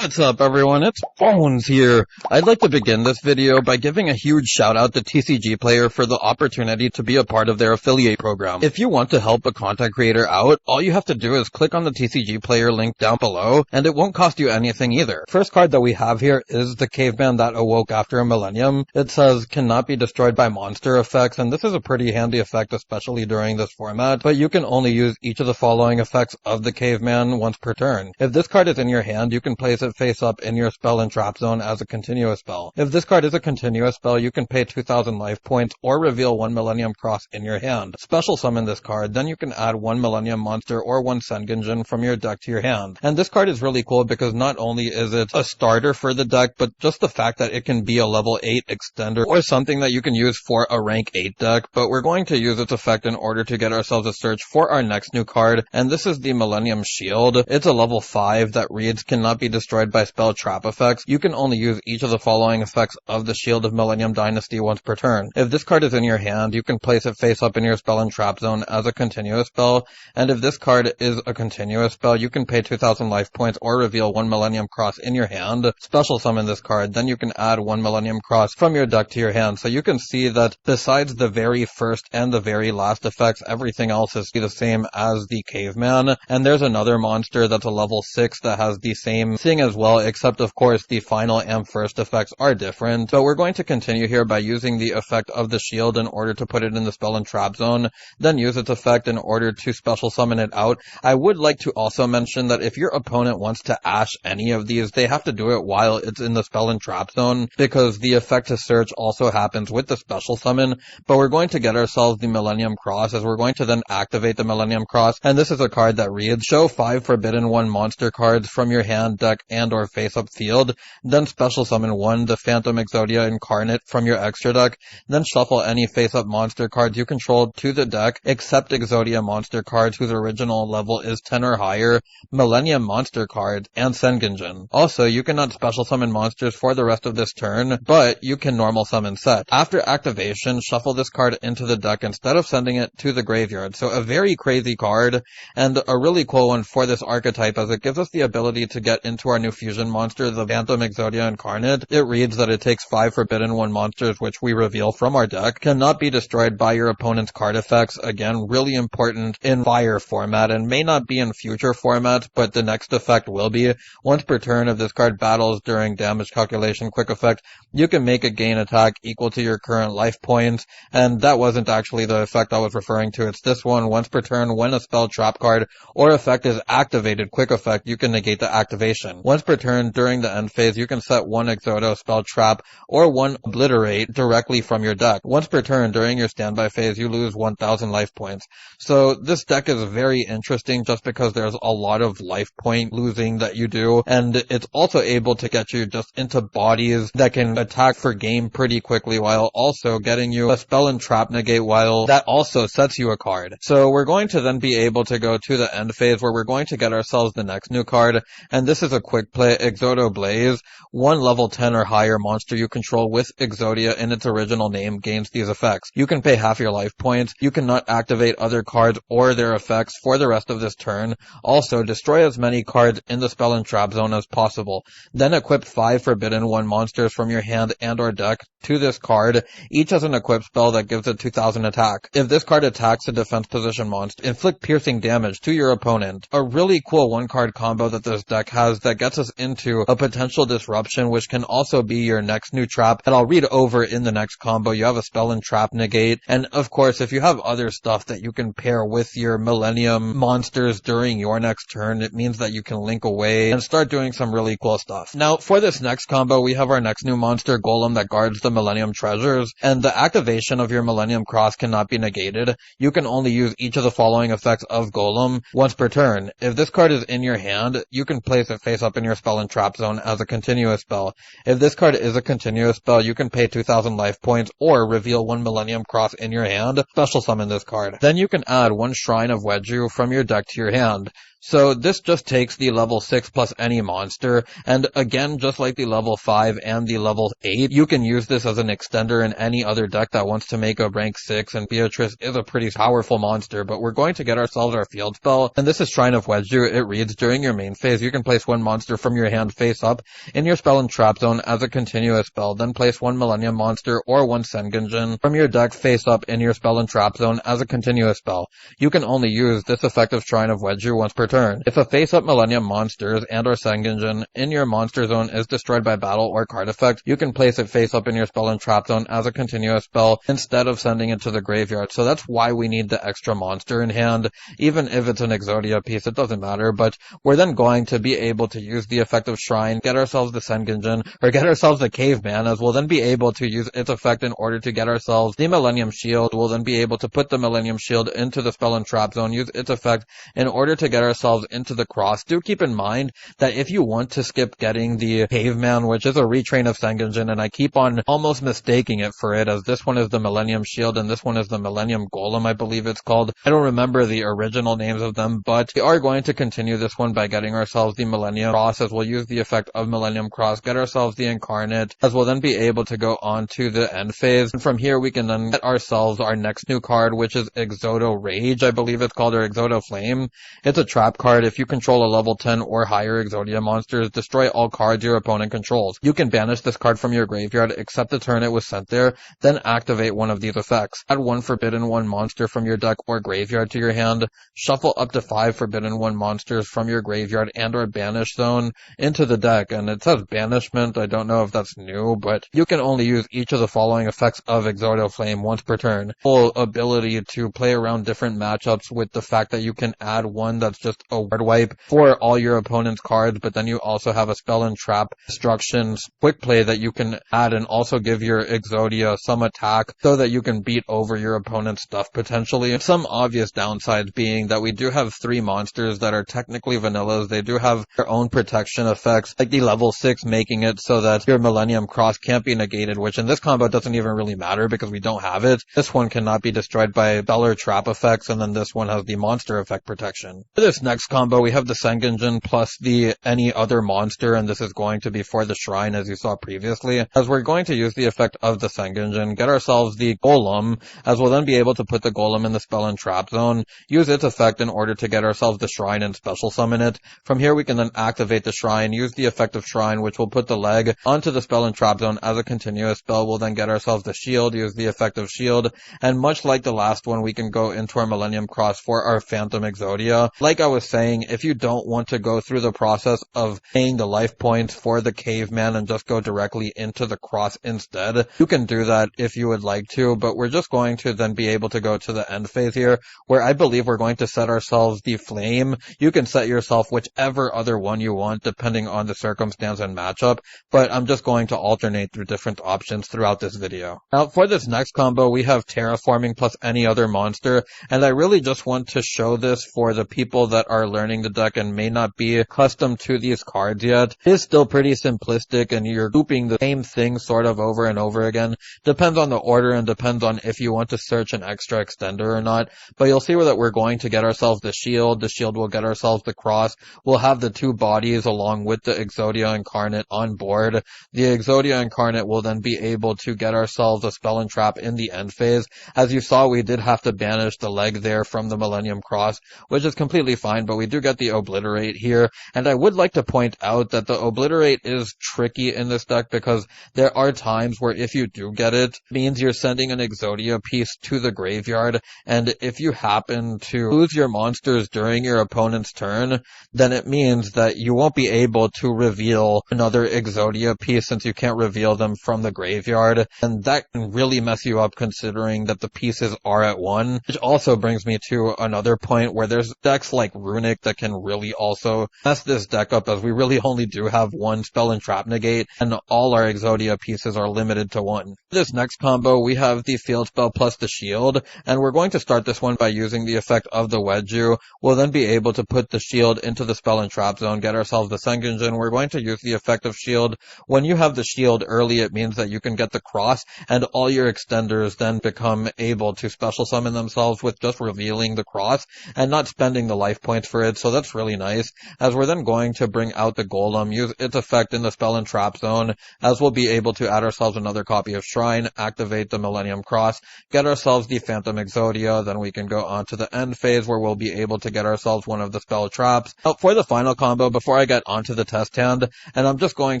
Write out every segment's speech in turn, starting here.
What's up, everyone? It's Bones here. I'd like to begin this video by giving a huge shout out to TCG Player for the opportunity to be a part of their affiliate program. If you want to help a content creator out, all you have to do is click on the TCG Player link down below, and it won't cost you anything either. First card that we have here is the caveman that awoke after a millennium. It says, cannot be destroyed by monster effects, and this is a pretty handy effect, especially during this format, but you can only use each of the following effects of the caveman once per turn. If this card is in your hand, you can place it face up in your spell and trap zone as a continuous spell. If this card is a continuous spell, you can pay 2,000 life points or reveal 1 Millennium Cross in your hand. Special summon this card, then you can add 1 Millennium monster or 1 Sengenjin from your deck to your hand. And this card is really cool because not only is it a starter for the deck, but just the fact that it can be a level 8 extender or something that you can use for a rank 8 deck. But we're going to use its effect in order to get ourselves a search for our next new card, and this is the Millennium Shield. It's a level 5 that reads, cannot be destroyed by spell trap effects. You can only use each of the following effects of the Shield of Millennium Dynasty once per turn. If this card is in your hand, you can place it face up in your spell and trap zone as a continuous spell, and if this card is a continuous spell, you can pay 2,000 life points or reveal 1 Millennium Cross in your hand. Special summon this card, then you can add 1 Millennium Cross from your deck to your hand. So you can see that besides the very first and the very last effects, everything else is the same as the caveman. And there's another monster that's a level 6 that has the same thing as well, except of course the final and first effects are different. But we're going to continue here by using the effect of the shield in order to put it in the spell and trap zone, then use its effect in order to special summon it out. I would like to also mention that if your opponent wants to ash any of these, they have to do it while it's in the spell and trap zone, because the effect to search also happens with the special summon. But we're going to get ourselves the Millennium Cross, as we're going to then activate the Millennium Cross, and this is a card that reads, show 5 Forbidden 1 monster cards from your hand, deck, and or face-up field, then special summon 1 the Phantom Exodia Incarnate from your extra deck, then shuffle any face-up monster cards you control to the deck, except Exodia monster cards whose original level is 10 or higher, Millennium monster cards, and Sengenjin. Also, you cannot special summon monsters for the rest of this turn, but you can normal summon set. After activation, shuffle this card into the deck instead of sending it to the graveyard. So a very crazy card, and a really cool one for this archetype, as it gives us the ability to get into our new fusion monster, the Phantom Exodia Incarnate. It reads that it takes 5 Forbidden 1 monsters, which we reveal from our deck, cannot be destroyed by your opponent's card effects. Again, really important in fire format, and may not be in future formats, but the next effect will be. Once per turn, if this card battles during damage calculation quick effect, you can make a gain attack equal to your current life points, and that wasn't actually the effect I was referring to, it's this one. Once per turn, when a spell trap card or effect is activated quick effect, you can negate the activation. Once per turn, during the end phase, you can set 1 Exodia spell trap or 1 obliterate directly from your deck. Once per turn, during your standby phase, you lose 1,000 life points. So this deck is very interesting just because there's a lot of life point losing that you do, and it's also able to get you just into bodies that can attack for game pretty quickly, while also getting you a spell and trap negate, while that also sets you a card. So we're going to then be able to go to the end phase, where we're going to get ourselves the next new card, and this is a quick play, Exodia Blaze. 1 level 10 or higher monster you control with Exodia in its original name gains these effects. You can pay half your life points. You cannot activate other cards or their effects for the rest of this turn. Also, destroy as many cards in the spell and trap zone as possible. Then equip 5 Forbidden 1 monsters from your hand and or deck to this card. Each has an equipped spell that gives it 2,000 attack. If this card attacks a defense position monster, inflict piercing damage to your opponent. A really cool 1-card combo that this deck has that gets us into a potential disruption, which can also be your next new trap, and I'll read over in the next combo. You have a spell and trap negate, and of course, if you have other stuff that you can pair with your Millennium monsters during your next turn, it means that you can link away and start doing some really cool stuff. Now, for this next combo, we have our next new monster, Golem, that guards the Millennium Treasures, and the activation of your Millennium Cross cannot be negated. You can only use each of the following effects of Golem once per turn. If this card is in your hand, you can place it face up in your spell and trap zone as a continuous spell. If this card is a continuous spell, you can pay 2,000 life points or reveal 1 Millennium Cross in your hand. Special summon this card. Then you can add 1 Shrine of Wedju from your deck to your hand. So this just takes the level 6 plus any monster, and again, just like the level 5 and the level 8, you can use this as an extender in any other deck that wants to make a rank 6, and Beatrice is a pretty powerful monster, but we're going to get ourselves our field spell, and this is Shrine of Wedju. It reads, during your main phase, you can place one monster from your hand face up in your spell and trap zone as a continuous spell, then place one Millennium monster or one Sengenjin from your deck face up in your spell and trap zone as a continuous spell. You can only use this effect of Shrine of Wedju once per turn. If a face-up Millennium monsters and or Sengenjin in your monster zone is destroyed by battle or card effect, you can place it face-up in your spell and trap zone as a continuous spell instead of sending it to the graveyard. So that's why we need the extra monster in hand. Even if it's an Exodia piece, it doesn't matter, but we're then going to be able to use the effect of Shrine, get ourselves the Sengenjin, or get ourselves the Caveman, as we'll then be able to use its effect in order to get ourselves the Millennium Shield. We'll then be able to put the Millennium Shield into the spell and trap zone, use its effect in order to get ourselves into the cross. Do keep in mind that if you want to skip getting the Caveman, which is a retrain of Sengenjin, and I keep on almost mistaking it for it, as this one is the Millennium Shield and this one is the Millennium Golem, I believe it's called. I don't remember the original names of them, but we are going to continue this one by getting ourselves the Millennium Cross, as we'll use the effect of Millennium Cross, get ourselves the Incarnate, as we'll then be able to go on to the end phase. And from here we can then get ourselves our next new card, which is Exodo Rage, I believe it's called, or Exodo Flame. It's a trap card. If you control a level 10 or higher Exodia monsters, destroy all cards your opponent controls. You can banish this card from your graveyard except the turn it was sent there, then activate one of these effects. Add one Forbidden One monster from your deck or graveyard to your hand, shuffle up to 5 Forbidden One monsters from your graveyard and or banish zone into the deck, and it says banishment. I don't know if that's new, but you can only use each of the following effects of Exodo Flame once per turn. Full ability to play around different matchups with the fact that you can add one that's just a word wipe for all your opponent's cards, but then you also have a spell and trap destruction quick play that you can add and also give your Exodia some attack so that you can beat over your opponent's stuff potentially. Some obvious downsides being that we do have 3 monsters that are technically vanillas. They do have their own protection effects, like the level 6 making it so that your Millennium Cross can't be negated, which in this combo doesn't even really matter because we don't have it. This one cannot be destroyed by spell or trap effects, and then this one has the monster effect protection. For this next combo, we have the Sengenjin plus the any other monster, and this is going to be for the Shrine, as you saw previously, as we're going to use the effect of the Sengenjin, get ourselves the Golem, as we'll then be able to put the Golem in the spell and trap zone, use its effect in order to get ourselves the Shrine and special summon it. From here we can then activate the Shrine, use the effect of Shrine, which will put the leg onto the spell and trap zone as a continuous spell. We'll then get ourselves the Shield, use the effect of Shield, and much like the last one, we can go into our Millennium Cross for our Phantom Exodia. Like I was saying, if you don't want to go through the process of paying the life points for the Caveman and just go directly into the cross instead, you can do that if you would like to, but we're just going to then be able to go to the end phase here, where I believe we're going to set ourselves the Flame. You can set yourself whichever other one you want depending on the circumstance and matchup, but I'm just going to alternate through different options throughout this video. Now for this next combo, we have Terraforming plus any other monster, and I really just want to show this for the people that are learning the deck and may not be accustomed to these cards yet. It is still pretty simplistic and you're looping the same thing sort of over and over again. Depends on the order and depends on if you want to search an extra extender or not, but you'll see that we're going to get ourselves the Shield will get ourselves the Cross, we'll have the 2 bodies along with the Exodia Incarnate on board. The Exodia Incarnate will then be able to get ourselves a spell and trap in the end phase. As you saw, we did have to banish the leg there from the Millennium Cross, which is completely fine, but we do get the Obliterate here, and I would like to point out that the Obliterate is tricky in this deck because there are times where if you do get it, it means you're sending an Exodia piece to the graveyard, and if you happen to lose your monsters during your opponent's turn, then it means that you won't be able to reveal another Exodia piece since you can't reveal them from the graveyard, and that can really mess you up considering that the pieces are at 1, which also brings me to another point where there's decks like Runic that can really also mess this deck up, as we really only do have 1 spell and trap negate, and all our Exodia pieces are limited to 1. For this next combo, we have the Field Spell plus the Shield, and we're going to start this one by using the effect of the Wedju. We'll then be able to put the Shield into the spell and trap zone, get ourselves the Sengenjin. We're going to use the effect of Shield. When you have the Shield early, it means that you can get the Cross, and all your extenders then become able to special summon themselves with just revealing the Cross and not spending the life points points for it, so that's really nice, as we're then going to bring out the Golem, use its effect in the spell and trap zone, as we'll be able to add ourselves another copy of Shrine, activate the Millennium Cross, get ourselves the Phantom Exodia, then we can go on to the end phase where we'll be able to get ourselves one of the spell traps. Now, for the final combo, before I get onto the test hand, and I'm just going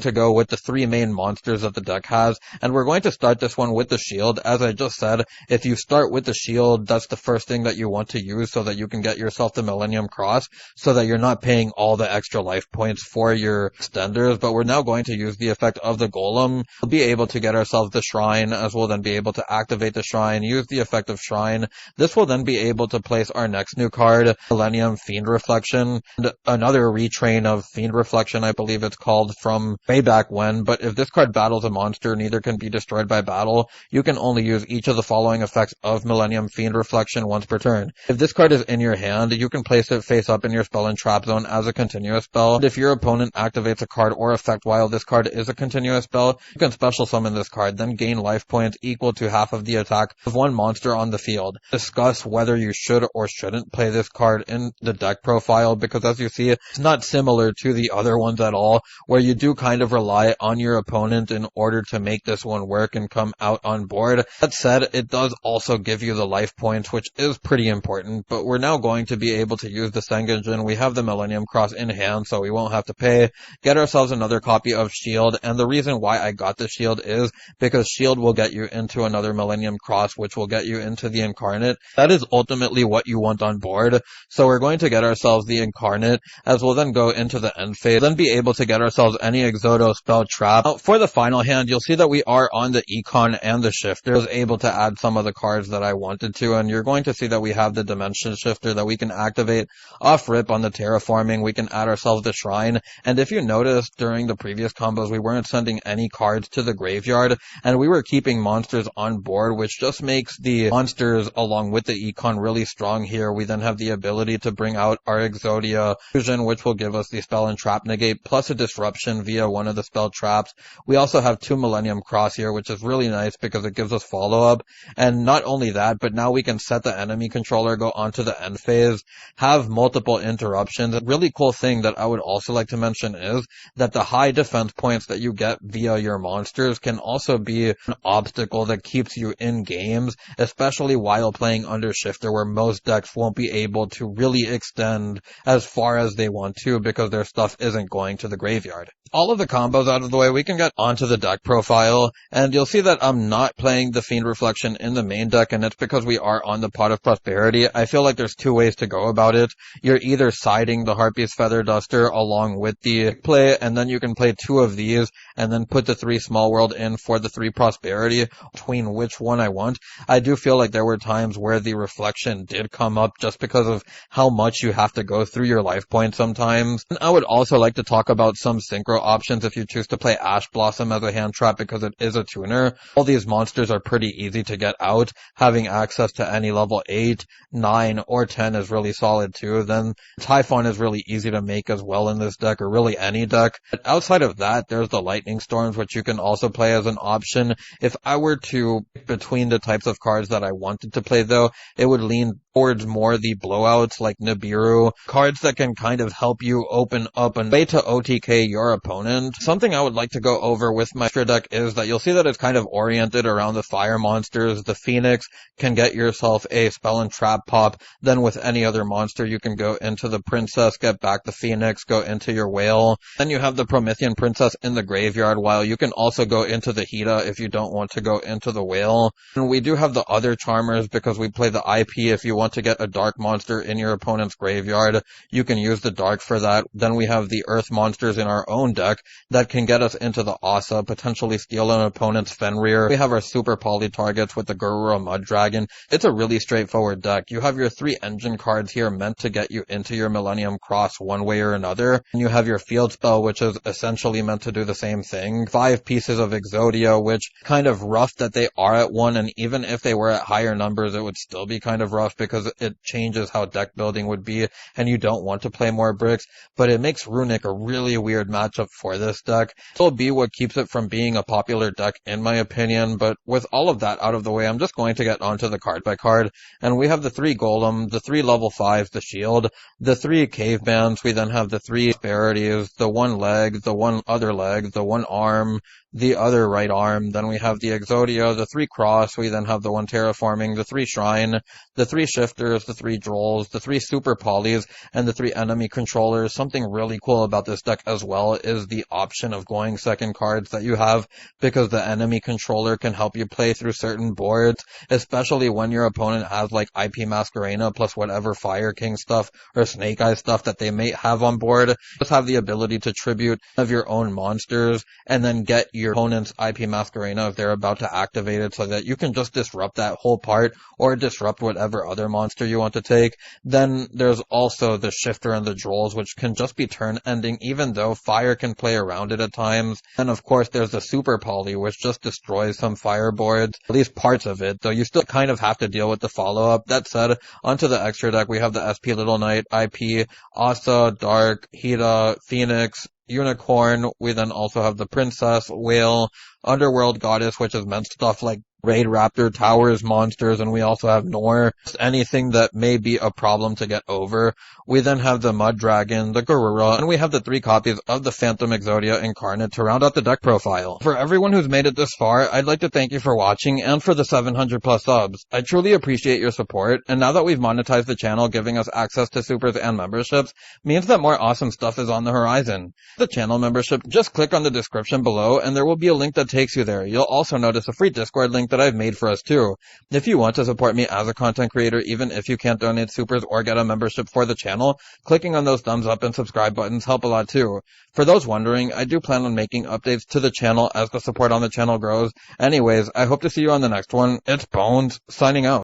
to go with the 3 main monsters that the deck has, and we're going to start this one with the shield. As I just said, if you start with the shield, that's the first thing that you want to use so that you can get yourself the Millennium Cross, so that you're not paying all the extra life points for your extenders. But we're now going to use the effect of the Golem. We'll be able to get ourselves the Shrine, as we'll then be able to activate the Shrine, use the effect of Shrine. This will then be able to place our next new card, Millennium Fiend Reflection, and another retrain of Fiend Reflection, I believe it's called, from way back when. But if this card battles a monster, neither can be destroyed by battle. You can only use each of the following effects of Millennium Fiend Reflection once per turn. If this card is in your hand, you can place it face up in your spell and trap zone as a continuous spell. And if your opponent activates a card or effect while this card is a continuous spell, you can special summon this card, then gain life points equal to half of the attack of one monster on the field. Discuss whether you should or shouldn't play this card in the deck profile, because as you see, it's not similar to the other ones at all, where you do kind of rely on your opponent in order to make this one work and come out on board. That said, it does also give you the life points, which is pretty important, but we're now going to be able to use the Sengenjin. We have the Millennium Cross in hand, so we won't have to pay. Get ourselves another copy of Shield, and the reason why I got the Shield is because Shield will get you into another Millennium Cross, which will get you into the Incarnate. That is ultimately what you want on board, so we're going to get ourselves the Incarnate, as we'll then go into the end phase, then be able to get ourselves any Exodo spell trap. Now, for the final hand, you'll see that we are on the Econ and the Shifter. I was able to add some of the cards that I wanted to, and you're going to see that we have the Dimension Shifter that we can activate off rip on the Terraforming. We can add ourselves the Shrine, and if you noticed during the previous combos, we weren't sending any cards to the graveyard, and we were keeping monsters on board, which just makes the monsters along with the Econ really strong here. We then have the ability to bring out our Exodia Fusion, which will give us the spell and trap negate, plus a disruption via one of the spell traps. We also have 2 Millennium Cross here, which is really nice because it gives us follow-up, and not only that, but now we can set the enemy controller, go onto the end phase, have multiple interruptions. A really cool thing that I would also like to mention is that the high defense points that you get via your monsters can also be an obstacle that keeps you in games, especially while playing under Shifter, where most decks won't be able to really extend as far as they want to because their stuff isn't going to the graveyard. All of the combos out of the way, we can get onto the deck profile, and you'll see that I'm not playing the Fiend Reflection in the main deck, and it's because we are on the Pot of Prosperity. I feel like there's 2 ways to go about it. You're either siding the Harpy's Feather Duster along with the play, and then you can play 2 of these, and then put the 3 Small World in for the 3 Prosperity, between which one I want. I do feel like there were times where the Reflection did come up just because of how much you have to go through your life points sometimes. And I would also like to talk about some synchro options if you choose to play Ash Blossom as a hand trap, because it is a tuner. All these monsters are pretty easy to get out. Having access to any level 8, 9, or 10 is really solid too. Then Typhon is really easy to make as well in this deck, or really any deck. But outside of that, there's the Lightning Storms, which you can also play as an option. If I were to pick between the types of cards that I wanted to play though, it would lean towards more the blowouts like Nibiru, cards that can kind of help you open up a way to OTK your opponent. Something I would like to go over with my extra deck is that you'll see that it's kind of oriented around the fire monsters. The Phoenix can get yourself a spell and trap pop. Then with any other monster, you can go into the Princess, get back the Phoenix, go into your Whale. Then you have the Promethean Princess in the graveyard, while you can also go into the Hida if you don't want to go into the Whale. And we do have the other Charmers because we play the IP. If you want to get a dark monster in your opponent's graveyard, you can use the dark for that. Then we have the Earth monsters in our own deck that can get us into the Asa, potentially steal an opponent's Fenrir. We have our super poly targets with the Garura Mud Dragon. It's a really straightforward deck. You have your 3 engine cards here meant to get you into your Millennium Cross one way or another. And you have your field spell, which is essentially meant to do the same thing. 5 pieces of Exodia, which kind of rough that they are at 1, and even if they were at higher numbers, it would still be kind of rough because it changes how deck building would be, and you don't want to play more bricks. But it makes Runic a really weird matchup for this deck. It'll be what keeps it from being a popular deck in my opinion, but with all of that out of the way, I'm just going to get onto the card by card. And we have the 3 Golem, the 3 level 5s, the Shield, the 3 Cavebands, we then have the 3 Disparities, the 1 leg, the 1 other leg, the 1 arm, the other right arm, then we have the Exodia, the 3 Cross, we then have the 1 Terraforming, the 3 Shrine, the 3 Shifters, the 3 Drolls, the 3 Super Polys, and the 3 Enemy Controllers. Something really cool about this deck as well is the option of going second cards that you have, because the Enemy Controller can help you play through certain boards, especially when your opponent has like IP Masquerena plus whatever Fire King stuff or Snake Eye stuff that they may have on board. Just have the ability to tribute of your own monsters and then get your opponent's IP Masquerena if they're about to activate it, so that you can just disrupt that whole part or disrupt whatever other monster you want to take. Then there's also the Shifter and the Drolls, which can just be turn ending even though fire can play around it at times. And of course there's the Super Poly, which just destroys some fire boards, at least parts of it, though you still kind of have to deal with the follow-up. That said, onto the extra deck, we have the SP Little Knight, IP, Asa, Dark, Hida, Phoenix, Unicorn. We then also have the Princess, Whale, Underworld Goddess, which is meant stuff like Raid Raptor, Towers, Monsters, and we also have Nor. Just anything that may be a problem to get over. We then have the Mud Dragon, the Garura, and we have the 3 copies of the Phantom Exodia Incarnate to round out the deck profile. For everyone who's made it this far, I'd like to thank you for watching and for the 700 plus subs. I truly appreciate your support, and now that we've monetized the channel, giving us access to supers and memberships means that more awesome stuff is on the horizon. The channel membership, just click on the description below and there will be a link that takes you there. You'll also notice a free Discord link that I've made for us too. If you want to support me as a content creator, even if you can't donate supers or get a membership for the channel, clicking on those thumbs up and subscribe buttons help a lot too. For those wondering, I do plan on making updates to the channel as the support on the channel grows. Anyways, I hope to see you on the next one. It's Bones, signing out.